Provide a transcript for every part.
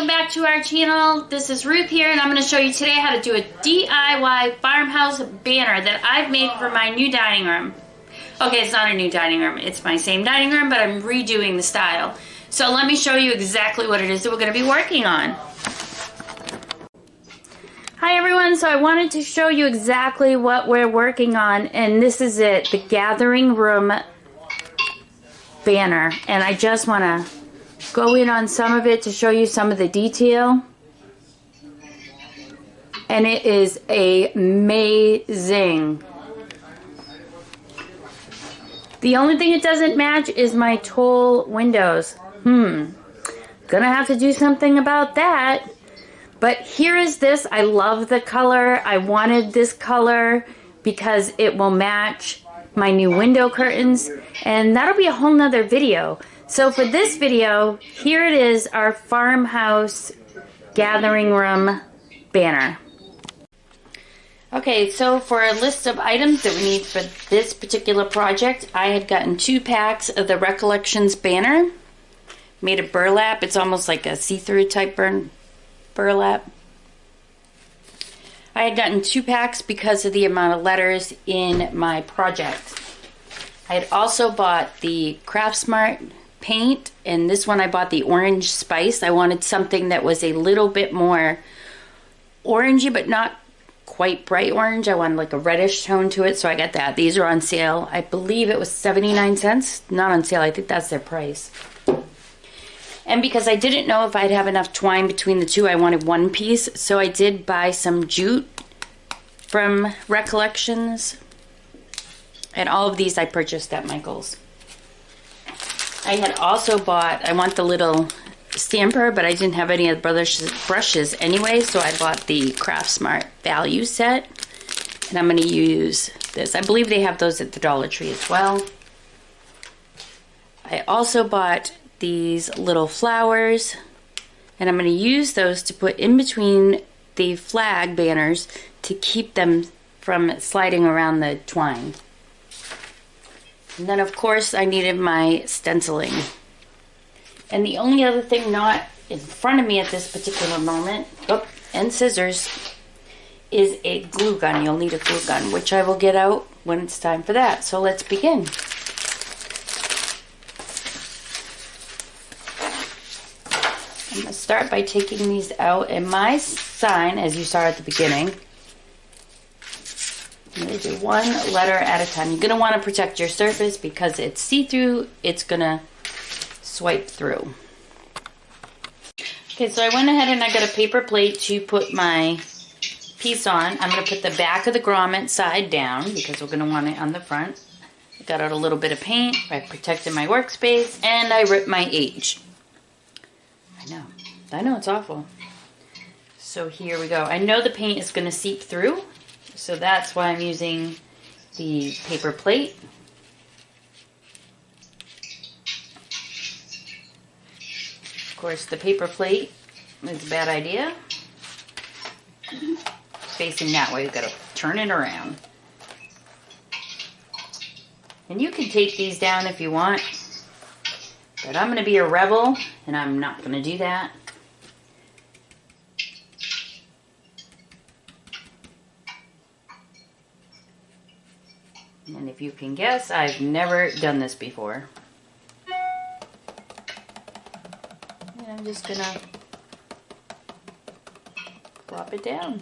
welcome back to our channel. This is Ruth here, and I'm going to show you today how to do a DIY farmhouse banner that I've made for my new dining room. Okay, it's not a new dining room. It's my same dining room, but I'm redoing the style. So let me show you exactly what it is that we're going to be working on. Hi everyone, so I wanted to show you exactly what we're working on, and this is it, the gathering room banner. And I just want to go in on some of it to show you some of the detail. And it is amazing. The only thing it doesn't match is my tall windows. Gonna have to do something about that. But here is this. I love the color. I wanted this color because it will match my new window curtains, and that'll be a whole nother video. So for this video, here it is, our farmhouse gathering room banner. Okay, so for a list of items that we need for this particular project, I had gotten 2 packs of the Recollections banner, made of burlap. It's almost like a see-through type burlap. I had gotten 2 packs because of the amount of letters in my project. I had also bought the Craftsmart paint, and this one I bought the Orange Spice. I wanted something that was a little bit more orangey, but not quite bright orange. I wanted like a reddish tone to it, so I got that. These are on sale. I believe it was 79 cents. Not on sale. I think that's their price. And because I didn't know if I'd have enough twine between the two, I wanted one piece. So I did buy some jute from Recollections. And all of these I purchased at Michael's. I had also bought, I want the little stamper, but I didn't have any of the brushes anyway, so I bought the Craftsmart value set. And I'm going to use this. I believe they have those at the Dollar Tree as well. I also bought these little flowers, and I'm going to use those to put in between the flag banners to keep them from sliding around the twine. And then of course I needed my stenciling. And the only other thing not in front of me at this particular moment, and scissors, is a glue gun. You'll need a glue gun, which I will get out when it's time for that. So let's begin. I'm going to start by taking these out, and my sign, as you saw at the beginning, I'm going to do one letter at a time. You're going to want to protect your surface because it's see-through. It's going to swipe through. Okay, so I went ahead and I got a paper plate to put my piece on. I'm going to put the back of the grommet side down because we're going to want it on the front. I got out a little bit of paint. I protected my workspace, and I ripped my H. I know it's awful. So here we go. I know the paint is going to seep through, so that's why I'm using the paper plate. Of course, the paper plate is a bad idea. Facing that way, you've got to turn it around. And you can take these down if you want, but I'm going to be a rebel, and I'm not going to do that. And if you can guess, I've never done this before. And I'm just going to plop it down.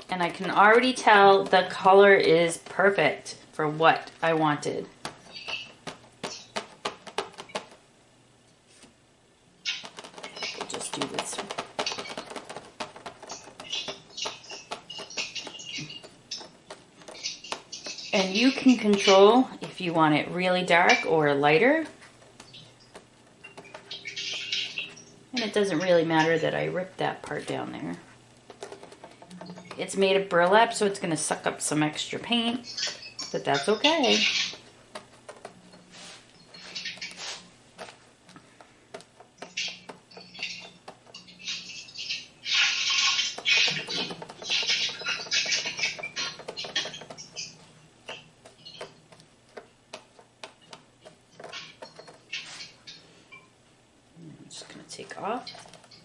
And I can already tell the color is perfect for what I wanted. I'll just do this. And you can control if you want it really dark or lighter. And it doesn't really matter that I ripped that part down there. It's made of burlap, so it's going to suck up some extra paint, but that's okay. off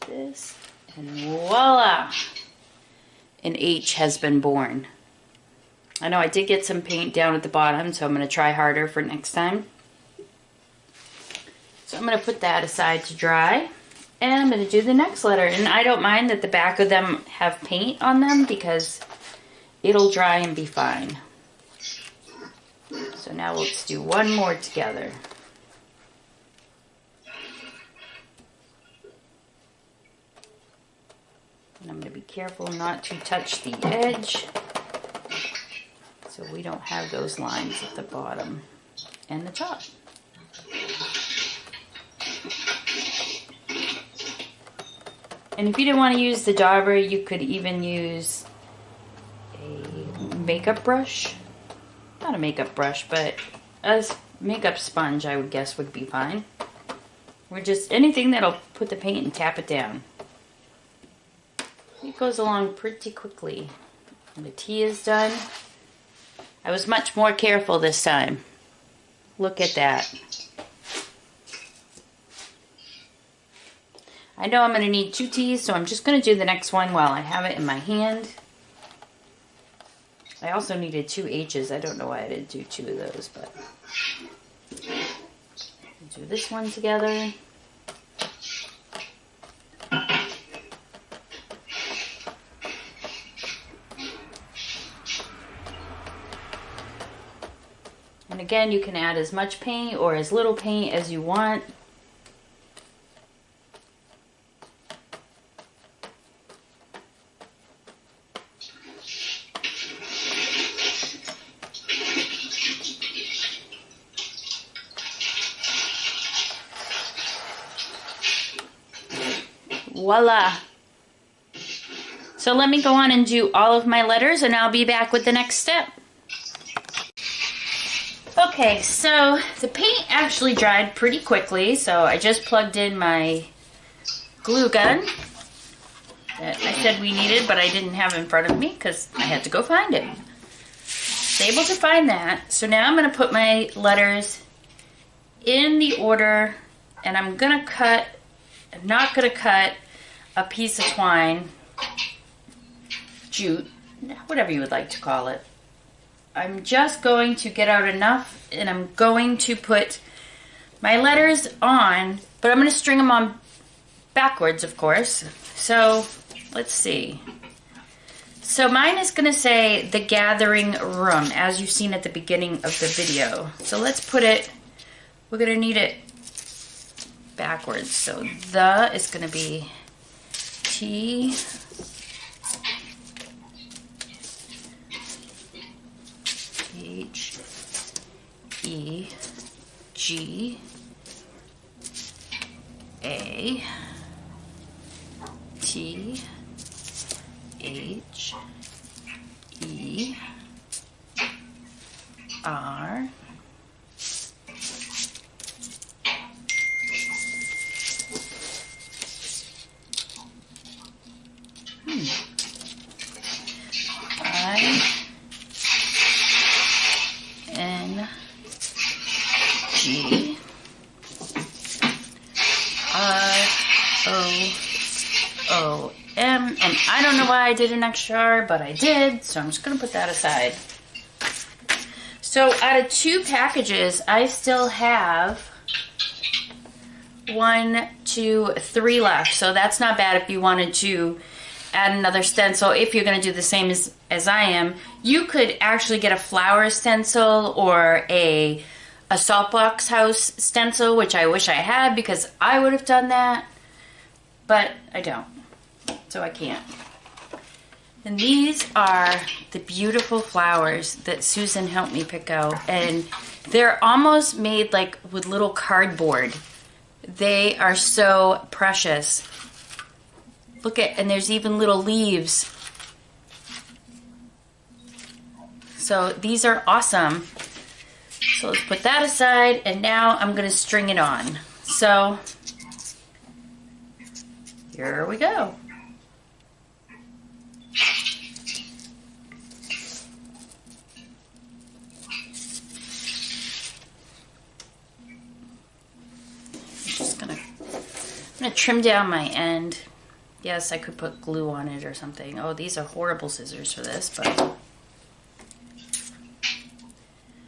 this, and voila! An H has been born. I know I did get some paint down at the bottom, so I'm going to try harder for next time. So I'm going to put that aside to dry, and I'm going to do the next letter. And I don't mind that the back of them have paint on them because it'll dry and be fine. So now let's do one more together. And I'm going to be careful not to touch the edge so we don't have those lines at the bottom and the top. And if you didn't want to use the dauber, you could even use a makeup brush. Not a makeup brush, but a makeup sponge, I would guess, would be fine. Or just anything that'll put the paint and tap it down. It goes along pretty quickly. And the T is done. I was much more careful this time. Look at that. I know I'm going to need 2 T's, so I'm just going to do the next one while I have it in my hand. I also needed 2 H's. I don't know why I didn't do 2 of those, but we'll do this one together. And again, you can add as much paint or as little paint as you want. Voila! So let me go on and do all of my letters and I'll be back with the next step. Okay, so the paint actually dried pretty quickly, so I just plugged in my glue gun that I said we needed, but I didn't have in front of me because I had to go find it. Was able to find that, so now I'm going to put my letters in the order, and I'm not going to cut a piece of twine, jute, whatever you would like to call it. I'm just going to get out enough, and I'm going to put my letters on, but I'm going to string them on backwards, of course. So, let's see. So mine is going to say The Gathering Room, as you've seen at the beginning of the video. So let's put it, we're going to need it backwards. So the is going to be T, H, E, G, A, T, H, E, R, I, N, G, R, O, O, M, and I don't know why I did an extra R, but I did, so I'm just going to put that aside. So out of 2 packages, I still have 1, 2, 3 left, so that's not bad if you wanted to add another stencil. If you're going to do the same as I am, you could actually get a flower stencil or a Saltbox House stencil, which I wish I had because I would have done that, but I don't, so I can't. And these are the beautiful flowers that Susan helped me pick out, and they're almost made like with little cardboard. They are so precious. Look at, and there's even little leaves. So these are awesome. So let's put that aside, and now I'm going to string it on. So here we go. I'm gonna trim down my end. Yes, I could put glue on it or something. Oh, these are horrible scissors for this, but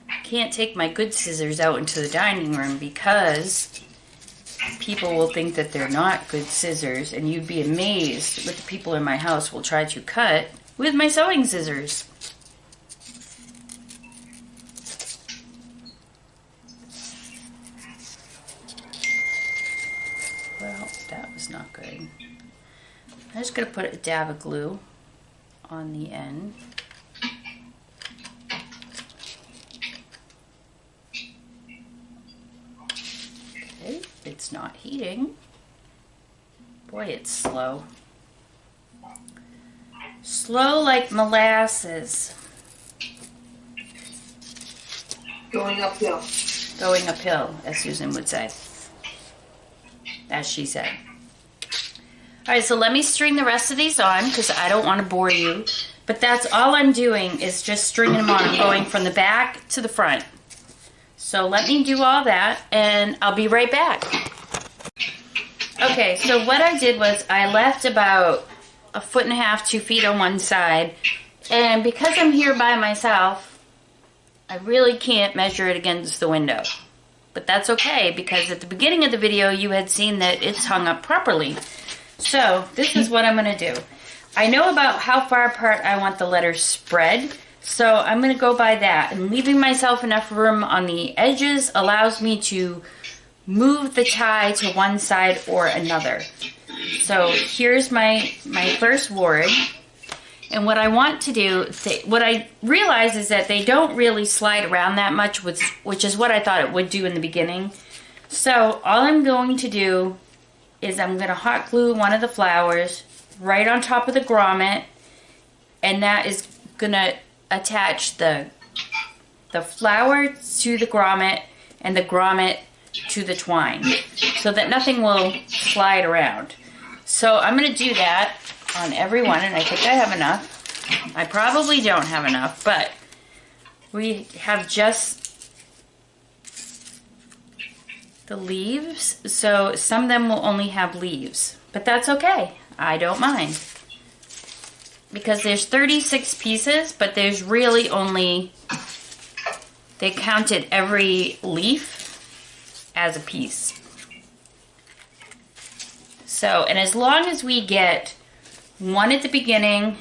I can't take my good scissors out into the dining room because people will think that they're not good scissors, and you'd be amazed what the people in my house will try to cut with my sewing scissors. Well, that was not good. I'm just going to put a dab of glue on the end. Okay, it's not heating. Boy, it's slow. Slow like molasses. Going uphill. Going uphill, as Susan would say. As she said. Alright, so let me string the rest of these on because I don't want to bore you. But that's all I'm doing is just stringing them on. I'm going from the back to the front. So let me do all that and I'll be right back. Okay, so what I did was I left about 1.5 feet, 2 feet on one side. And because I'm here by myself, I really can't measure it against the window. But that's okay because at the beginning of the video you had seen that it's hung up properly. So this is what I'm going to do. I know about how far apart I want the letters spread. So I'm going to go by that. And leaving myself enough room on the edges allows me to move the tie to one side or another. So here's my first word. And what I want to do, what I realize is that they don't really slide around that much, which is what I thought it would do in the beginning. So all I'm going to do is I'm going to hot glue one of the flowers right on top of the grommet, and that is going to attach the flower to the grommet and the grommet to the twine so that nothing will slide around. So I'm going to do that on every one, and I think I have enough. I probably don't have enough, but we have just the leaves, so some of them will only have leaves, but that's okay. I don't mind because there's 36 pieces, but there's really only, they counted every leaf as a piece. So, and as long as we get one at the beginning,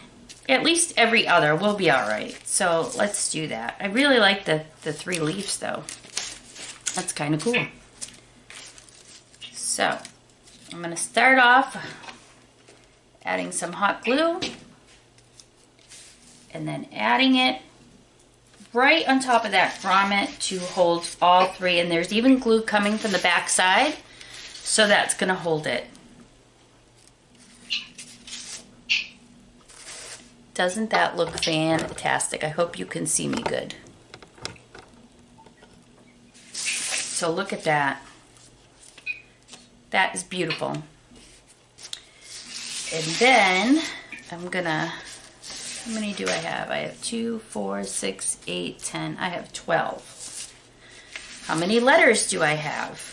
at least every other, we'll be all right. So let's do that. I really like the 3 leaves though. That's kind of cool. So I'm going to start off adding some hot glue and then adding it right on top of that grommet to hold all 3. And there's even glue coming from the back side, so that's going to hold it. Doesn't that look fantastic? I hope you can see me good. So look at that. That is beautiful. And then I'm gonna, how many do I have? I have 2, 4, 6, 8, 10. I have 12. How many letters do I have?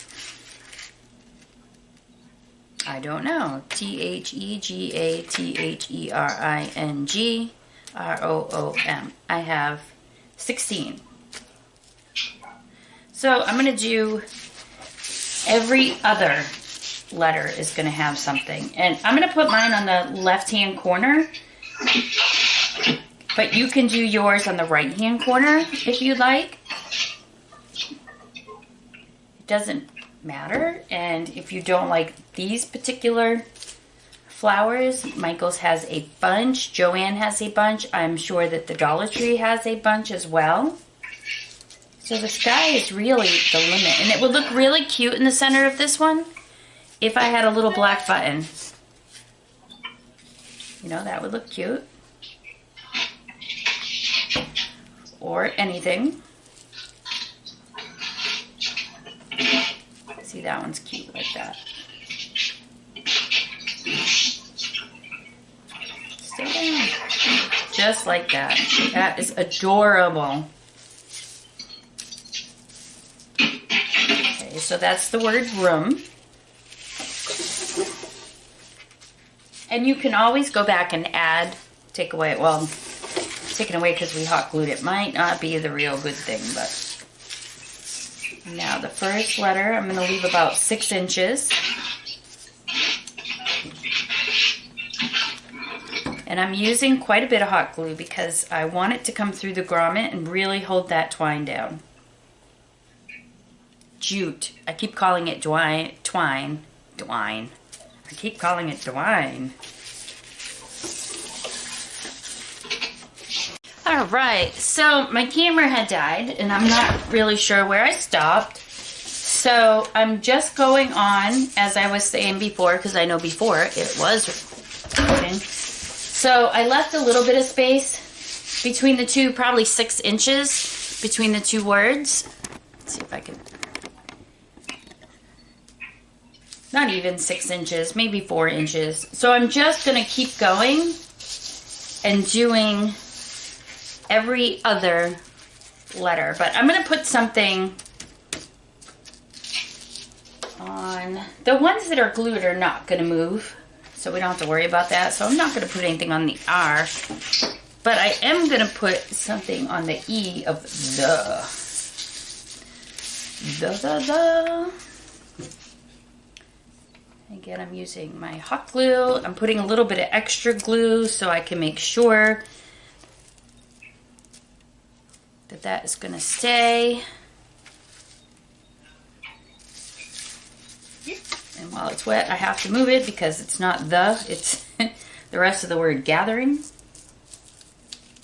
I don't know. TheGatheringRom. I have 16. So I'm going to do every other letter is going to have something. And I'm going to put mine on the left-hand corner. But you can do yours on the right-hand corner if you'd like. It doesn't matter. And if you don't like these particular flowers, Michael's has a bunch, Joanne has a bunch, I'm sure that the Dollar Tree has a bunch as well. So the sky is really the limit, and it would look really cute in the center of this one if I had a little black button. You know, that would look cute. Or anything. See, that one's cute like that. Stay down. Just like that. That is adorable. Okay, so that's the word room. And you can always go back and add, take away, well, taken away because we hot glued it might not be the real good thing, but. Now the first letter, I'm going to leave about 6 inches. And I'm using quite a bit of hot glue because I want it to come through the grommet and really hold that twine down. Jute. I keep calling it twine. I keep calling it twine. All right, so my camera had died and I'm not really sure where I stopped. So I'm just going on, as I was saying before, because I know before it was recording. So I left a little bit of space between the two, probably 6 inches between the two words. Let's see if I can. Not even 6 inches, maybe 4 inches. So I'm just going to keep going and doing every other letter, but I'm going to put something on. The ones that are glued are not going to move, so we don't have to worry about that. So I'm not going to put anything on the R, but I am going to put something on the E of the. Again, I'm using my hot glue. I'm putting a little bit of extra glue so I can make sure that is going to stay. And while it's wet, I have to move it because it's not it's the rest of the word gathering.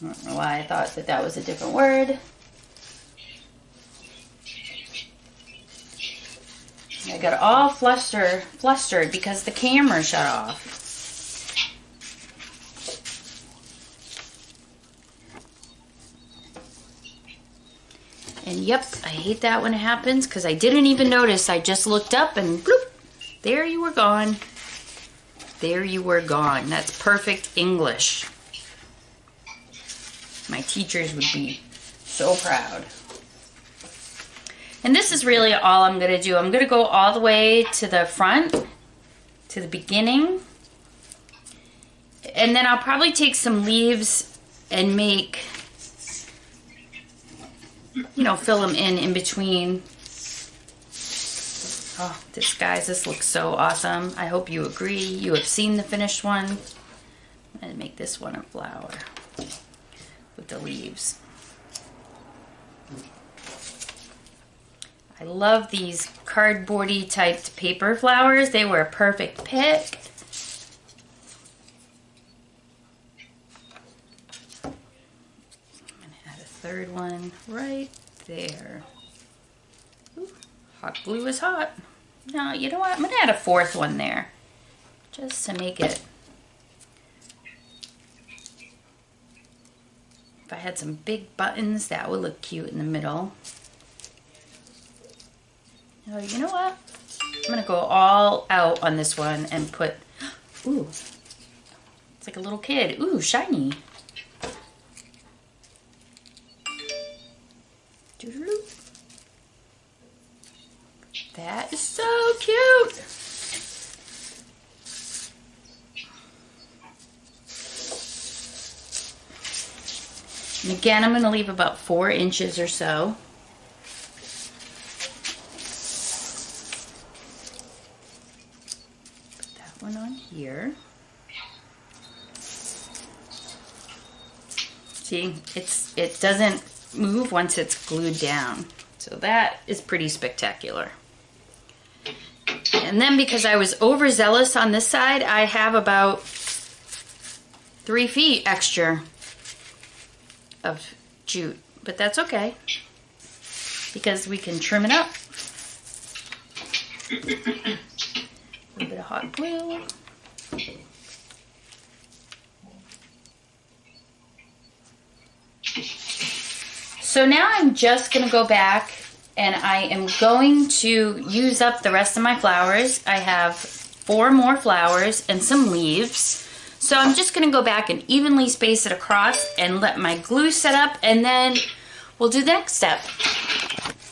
I don't know why I thought that was a different word. I got all flustered because the camera shut off. And yep, I hate that when it happens because I didn't even notice. I just looked up and bloop, there you were gone. There you were gone. That's perfect English. My teachers would be so proud. And this is really all I'm going to do. I'm going to go all the way to the front, to the beginning. And then I'll probably take some leaves and make, you know, fill them in between. Oh, this looks so awesome. I hope you agree. You have seen the finished one. I'm going to make this one a flower with the leaves. I love these cardboardy typed paper flowers. They were a perfect pick. I'm going to add a third one right there. Ooh, hot glue is hot. No, you know what? I'm going to add a fourth one there just to make it. If I had some big buttons, that would look cute in the middle. Oh, you know what? I'm going to go all out on this one and put, ooh, it's like a little kid. Ooh, shiny. Doo-doo-doo. That is so cute. And again, I'm going to leave about 4 inches or so. Put that one on here. See, it doesn't move once it's glued down. So that is pretty spectacular. And then because I was overzealous on this side, I have about 3 feet extra of jute, but that's okay because we can trim it up. A little bit of hot glue. So now I'm just going to go back and I am going to use up the rest of my flowers. I have 4 more flowers and some leaves. So I'm just going to go back and evenly space it across and let my glue set up, and then we'll do the next step.